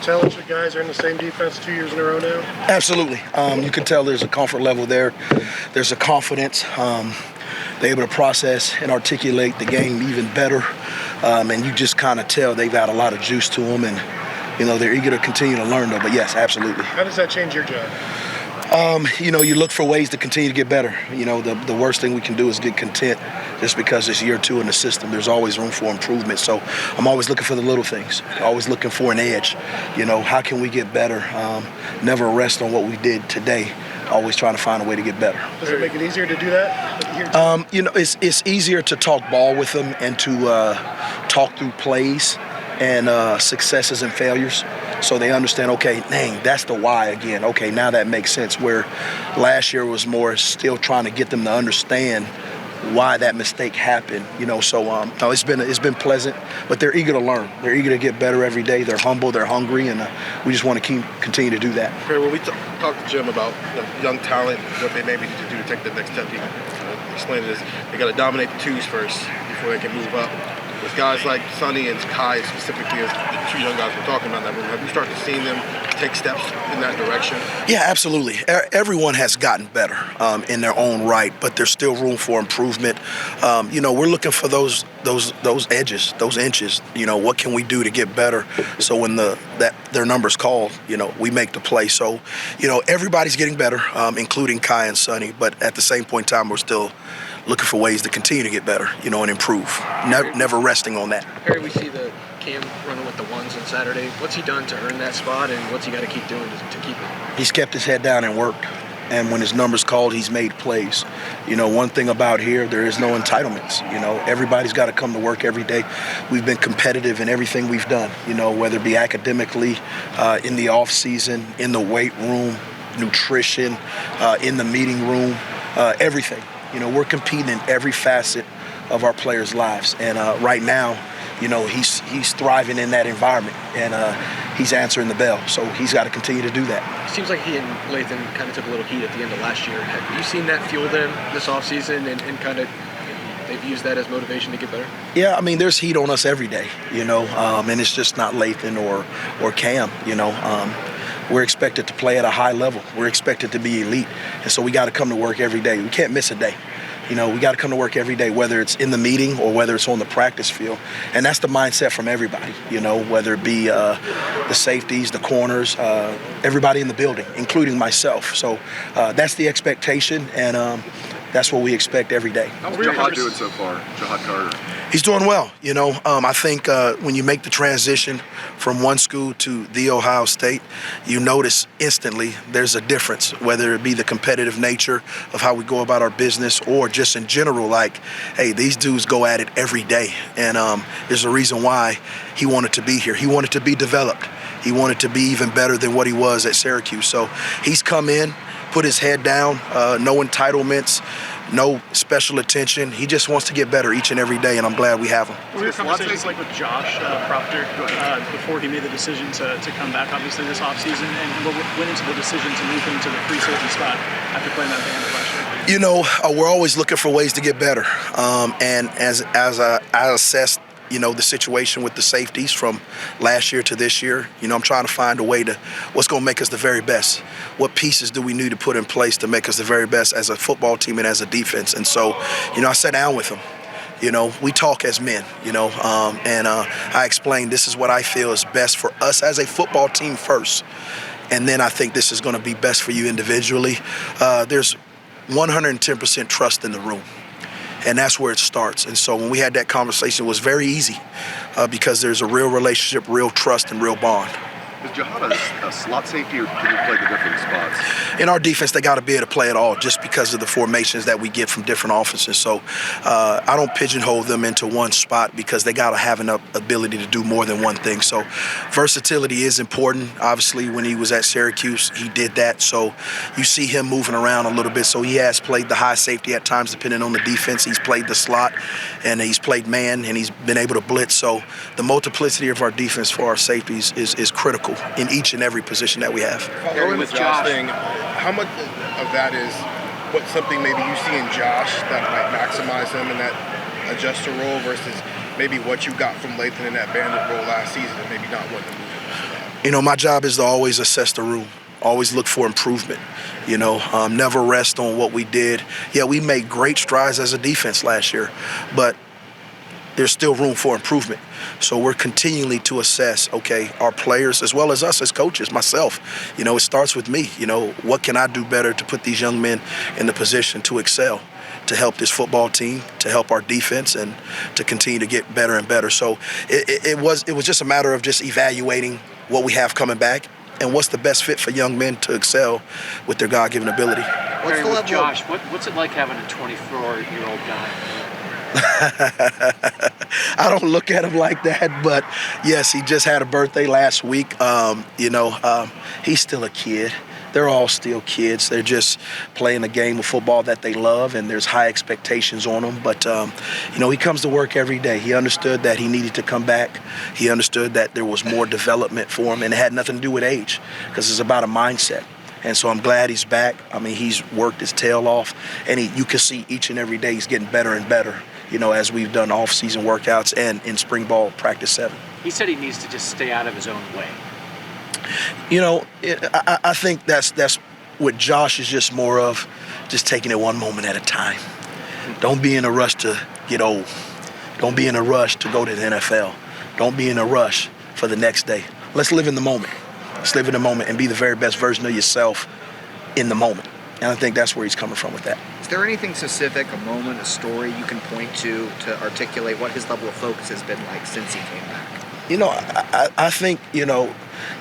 tell if the guys are in the same defense 2 years in a row now? Absolutely. You can tell there's a comfort level there. There's a confidence. They're able to process and articulate the game even better. And you just kind of tell they've got a lot of juice to them, and they're eager to continue to learn, though. But yes, absolutely. How does that change your job? You look for ways to continue to get better. The worst thing we can do is get content just because it's year 2 in the system. There's always room for improvement. So I'm always looking for the little things, always looking for an edge. How can we get better? Never rest on what we did today. Always trying to find a way to get better. Does it make it easier to do that? It's easier to talk ball with them and to talk through plays and successes and failures, so they understand, okay, dang, that's the why again. Okay, now that makes sense, where last year was more still trying to get them to understand why that mistake happened. So no, it's been pleasant, but they're eager to learn. They're eager to get better every day. They're humble, they're hungry, and we just want to continue to do that. Perry, when we talk to Jim about young talent, what they maybe need to do to take the next step, he explained this: they got to dominate the twos first before they can move up. With guys like Sonny and Kai, specifically as the 2 young guys we're talking about in that room, have you started seeing them take steps in that direction? Yeah, absolutely. Everyone has gotten better in their own right, but there's still room for improvement. We're looking for those edges, those inches. What can we do to get better? So when their number's called, we make the play. So, everybody's getting better, including Kai and Sonny. But at the same point in time, we're still looking for ways to continue to get better, and improve. Never resting on that. Perry, we see the Cam running with the ones on Saturday. What's he done to earn that spot, and what's he got to keep doing to keep it? He's kept his head down and worked. And when his number's called, he's made plays. One thing about here, there is no entitlements. Everybody's got to come to work every day. We've been competitive in everything we've done, whether it be academically, in the off season, in the weight room, nutrition, in the meeting room, everything. We're competing in every facet of our players' lives. And right now, he's thriving in that environment, and he's answering the bell. So he's got to continue to do that. It seems like he and Lathan kind of took a little heat at the end of last year. Have you seen that fuel them this offseason and kind of they've used that as motivation to get better? Yeah, there's heat on us every day, and it's just not Lathan or Cam, We're expected to play at a high level. We're expected to be elite. And so we got to come to work every day. We can't miss a day. We got to come to work every day, whether it's in the meeting or whether it's on the practice field. And that's the mindset from everybody, whether it be the safeties, the corners, everybody in the building, including myself. So that's the expectation, and that's what we expect every day. How's Jahad doing so far, Jahad Carter? He's doing well. I think when you make the transition from one school to the Ohio State, you notice instantly there's a difference, whether it be the competitive nature of how we go about our business or just in general, like, hey, these dudes go at it every day. And there's a reason why he wanted to be here. He wanted to be developed. He wanted to be even better than what he was at Syracuse. So he's come in, put his head down, no entitlements, no special attention. He just wants to get better each and every day, and I'm glad we have him. What were your conversations like with Josh Proctor before he made the decision to come back, obviously, this offseason, and what went into the decision to move him to the free safety spot after playing that band last year? We're always looking for ways to get better. And as I assessed, the situation with the safeties from last year to this year, I'm trying to find a way to what's going to make us the very best. What pieces do we need to put in place to make us the very best as a football team and as a defense? And so, I sat down with him. We talk as men, and I explained this is what I feel is best for us as a football team first. And then I think this is going to be best for you individually. There's 110% trust in the room. And that's where it starts. And so when we had that conversation, it was very easy because there's a real relationship, real trust, and real bond. Is Jahad a slot safety, or can he play the different spots? In our defense, they got to be able to play it all just because of the formations that we get from different offenses. So I don't pigeonhole them into one spot because they got to have an ability to do more than one thing. So versatility is important. Obviously, when he was at Syracuse, he did that. So you see him moving around a little bit. So he has played the high safety at times, depending on the defense. He's played the slot, and he's played man, and he's been able to blitz. So the multiplicity of our defense for our safeties is critical in each and every position that we have. Going with Josh thing, how much of that is something maybe you see in Josh that might maximize him in that adjuster role versus maybe what you got from Lathan in that bandit role last season and maybe not what to move into that? My job is to always assess the room, always look for improvement. Never rest on what we did. Yeah, we made great strides as a defense last year, but there's still room for improvement. So we're continually to assess, okay, our players as well as us as coaches, myself, it starts with me. What can I do better to put these young men in the position to excel, to help this football team, to help our defense, and to continue to get better and better. So it was just a matter of just evaluating what we have coming back and what's the best fit for young men to excel with their God-given ability. What's the level? Josh, what's it like having a 24-year-old guy? I don't look at him like that, but yes, he just had a birthday last week. He's still a kid. They're all still kids. They're just playing a game of football that they love, and there's high expectations on them. But, he comes to work every day. He understood that he needed to come back. He understood that there was more development for him, and it had nothing to do with age because it's about a mindset. And so I'm glad he's back. He's worked his tail off, and you can see each and every day he's getting better and better, as we've done off-season workouts and in spring ball practice 7. He said he needs to just stay out of his own way. I think that's what Josh is just more of, just taking it one moment at a time. Don't be in a rush to get old. Don't be in a rush to go to the NFL. Don't be in a rush for the next day. Let's live in the moment. Let's live in the moment and be the very best version of yourself in the moment. And I think that's where he's coming from with that. Is there anything specific, a moment, a story you can point to articulate what his level of focus has been like since he came back? I think,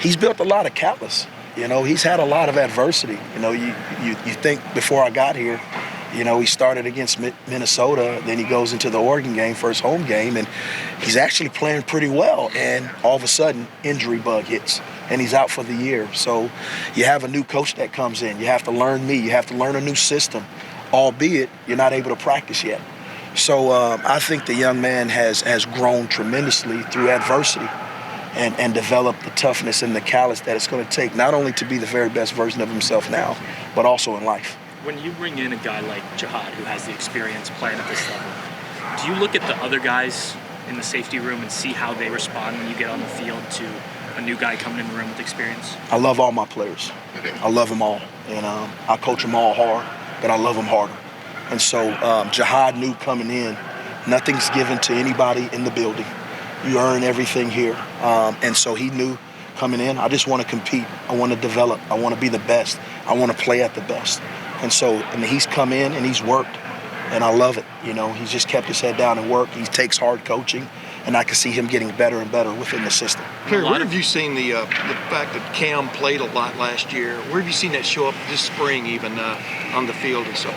he's built a lot of callous. He's had a lot of adversity. You think before I got here, he started against Minnesota, then he goes into the Oregon game, first home game, and he's actually playing pretty well. And all of a sudden, injury bug hits, and he's out for the year. So you have a new coach that comes in. You have to learn me. You have to learn a new system, albeit you're not able to practice yet. So I think the young man has grown tremendously through adversity and developed the toughness and the callous that it's going to take not only to be the very best version of himself now, but also in life. When you bring in a guy like Jihad, who has the experience playing at this level, do you look at the other guys in the safety room and see how they respond when you get on the field to a new guy coming in the room with experience? I love all my players. I love them all. And I coach them all hard, but I love them harder. And so Jihad knew coming in, nothing's given to anybody in the building. You earn everything here. And so he knew coming in, I just want to compete. I want to develop. I want to be the best. I want to play at the best. And so, he's come in and he's worked, and I love it. He's just kept his head down and worked. He takes hard coaching, and I can see him getting better and better within the system. Perry, where have you seen the fact that Cam played a lot last year? Where have you seen that show up this spring, even on the field and so?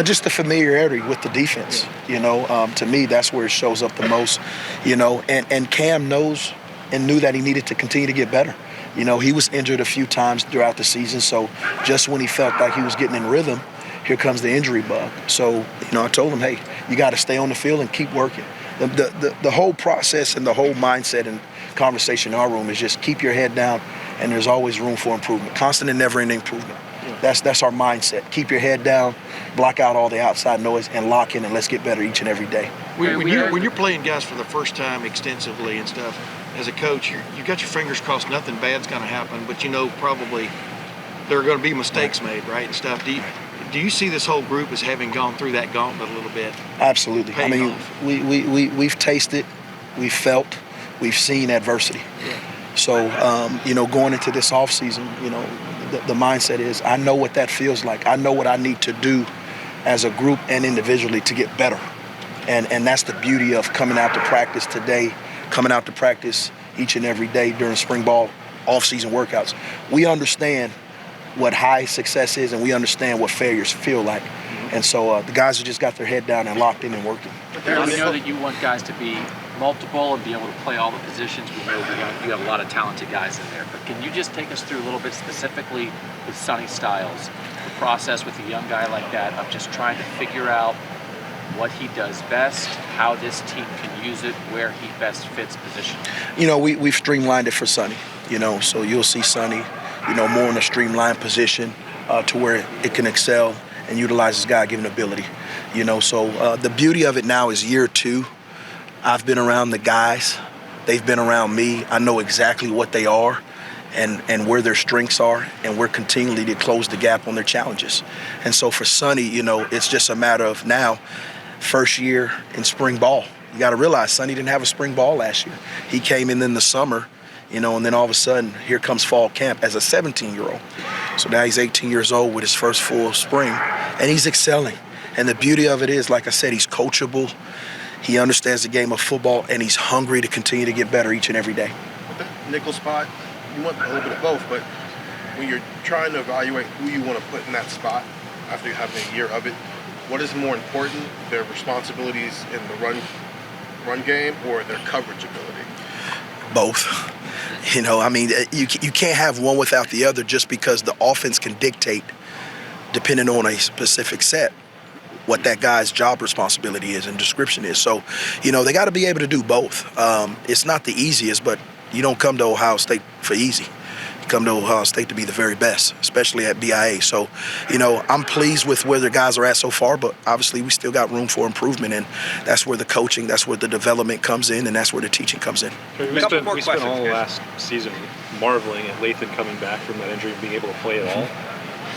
Just the familiarity with the defense. To me, that's where it shows up the most. And Cam knows and knew that he needed to continue to get better. He was injured a few times throughout the season, so just when he felt like he was getting in rhythm, here comes the injury bug. So, I told him, hey, you got to stay on the field and keep working. The whole process and the whole mindset and conversation in our room is just keep your head down, and there's always room for improvement, constant and never-ending improvement. That's our mindset. Keep your head down, block out all the outside noise, and lock in, and let's get better each and every day. When you're playing guys for the first time extensively and stuff, as a coach, you got your fingers crossed nothing bad's going to happen, but probably there are going to be mistakes made, right, and stuff. Do you see this whole group as having gone through that gauntlet a little bit? Absolutely. We've tasted, we've felt, we've seen adversity. Yeah. So, going into this offseason, the mindset is I know what that feels like. I know what I need to do as a group and individually to get better. And that's the beauty of coming out to practice today, coming out to practice each and every day during spring ball, off-season workouts. We understand what high success is, and we understand what failures feel like. And so the guys have just got their head down and locked in and working. We know that you want guys to be multiple and be able to play all the positions. We know you have a lot of talented guys in there. But can you just take us through a little bit specifically with Sonny Styles, the process with a young guy like that of just trying to figure out what he does best, how this team can use it, where he best fits position? We've streamlined it for Sonny, so you'll see Sonny, more in a streamlined position to where it can excel and utilize his God-given ability. So the beauty of it now is year 2. I've been around the guys. They've been around me. I know exactly what they are and where their strengths are, and we're continually to close the gap on their challenges. And so for Sonny, it's just a matter of now, first year in spring ball. You got to realize Sonny didn't have a spring ball last year. He came in the summer, and then all of a sudden, here comes fall camp as a 17-year-old. So now he's 18 years old with his first full spring, and he's excelling. And the beauty of it is, like I said, he's coachable. He understands the game of football, and he's hungry to continue to get better each and every day. With the nickel spot, you want a little bit of both, but when you're trying to evaluate who you want to put in that spot after having a year of it, what is more important, their responsibilities in the run game or their coverage ability? Both. You can't have one without the other just because the offense can dictate, depending on a specific set, what that guy's job responsibility is and description is. So, they got to be able to do both. It's not the easiest, but you don't come to Ohio State for easy. You come to Ohio State to be the very best, especially at BIA. So, I'm pleased with where the guys are at so far, but obviously we still got room for improvement, and that's where the coaching, that's where the development comes in, and that's where the teaching comes in. We spent all last season marveling at Lathan coming back from that injury and being able to play at all,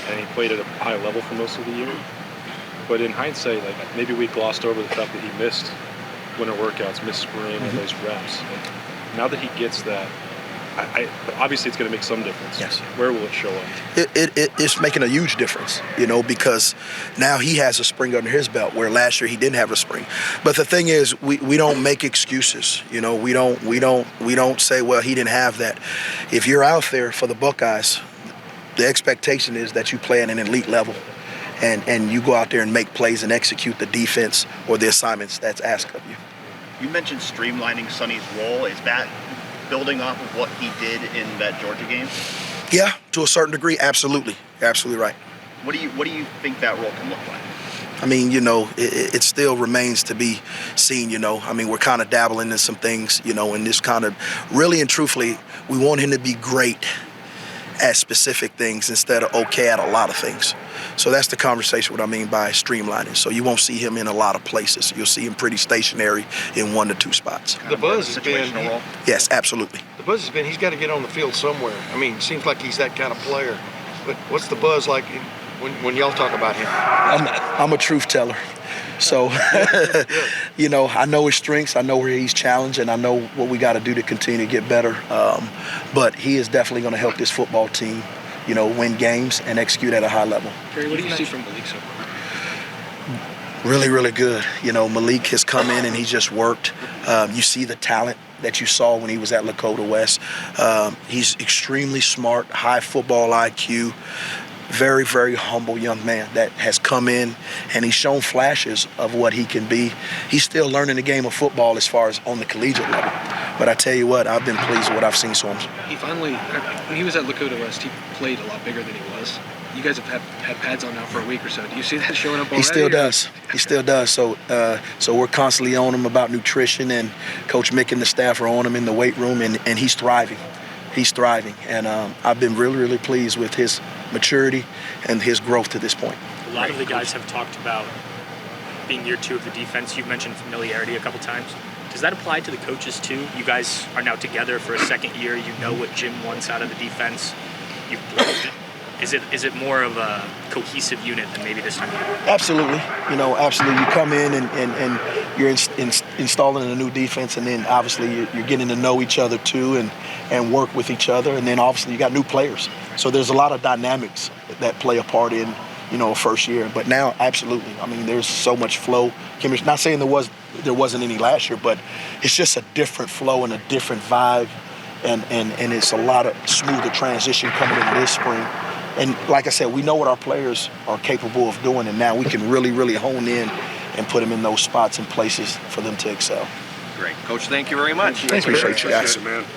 and he played at a high level for most of the year. But in hindsight, maybe we glossed over the fact that he missed winter workouts, missed spring, and those reps. And now that he gets that, obviously it's going to make some difference. Yes. Where will it show up? It's making a huge difference, because now he has a spring under his belt where last year he didn't have a spring. But the thing is, we don't make excuses. We don't say, well, he didn't have that. If you're out there for the Buckeyes, the expectation is that you play at an elite level. And you go out there and make plays and execute the defense or the assignments that's asked of you. You mentioned streamlining Sonny's role. Is that building off of what he did in that Georgia game? Yeah, to a certain degree, absolutely. Absolutely right. What do you think that role can look like? It still remains to be seen, we're kind of dabbling in some things, and this kind of really and truthfully, we want him to be great at specific things instead of okay at a lot of things. So that's the conversation, what I mean by streamlining. So you won't see him in a lot of places. You'll see him pretty stationary in 1 to 2 spots. The buzz has been, yes, absolutely. The buzz has been, he's got to get on the field somewhere. it seems like he's that kind of player. But what's the buzz like when y'all talk about him? I'm a truth teller. So, I know his strengths, I know where he's challenged, and I know what we got to do to continue to get better. But he is definitely going to help this football team, win games and execute at a high level. Gary, what do you see from Malik so far? Really, really good. Malik has come in and he's just worked. You see the talent that you saw when he was at Lakota West. He's extremely smart, high football IQ. Very, very humble young man that has come in and he's shown flashes of what he can be. He's still learning the game of football as far as on the collegiate level. But I tell you what, I've been pleased with what I've seen so him. He finally, when he was at Lakota West, he played a lot bigger than he was. You guys have had pads on now for a week or so. Do you see that showing up already? He still does. He still does. So we're constantly on him about nutrition, and Coach Mick and the staff are on him in the weight room, and he's thriving. He's thriving, and I've been really, really pleased with his maturity and his growth to this point. A lot of the guys have talked about being year 2 of the defense. You've mentioned familiarity a couple times. Does that apply to the coaches too? You guys are now together for a second year. You know what Jim wants out of the defense. You've played. Is it more of a cohesive unit than maybe this time? Absolutely. Absolutely. You come in and you're installing a new defense, and then obviously you're getting to know each other too and work with each other. And then obviously you got new players. So there's a lot of dynamics that play a part in, first year. But now, absolutely. There's so much flow. Not saying there wasn't any last year, but it's just a different flow and a different vibe. And it's a lot of smoother transition coming in this spring. And like I said, we know what our players are capable of doing, and now we can really, really hone in and put them in those spots and places for them to excel. Great. Coach, thank you very much. Appreciate you guys. Man.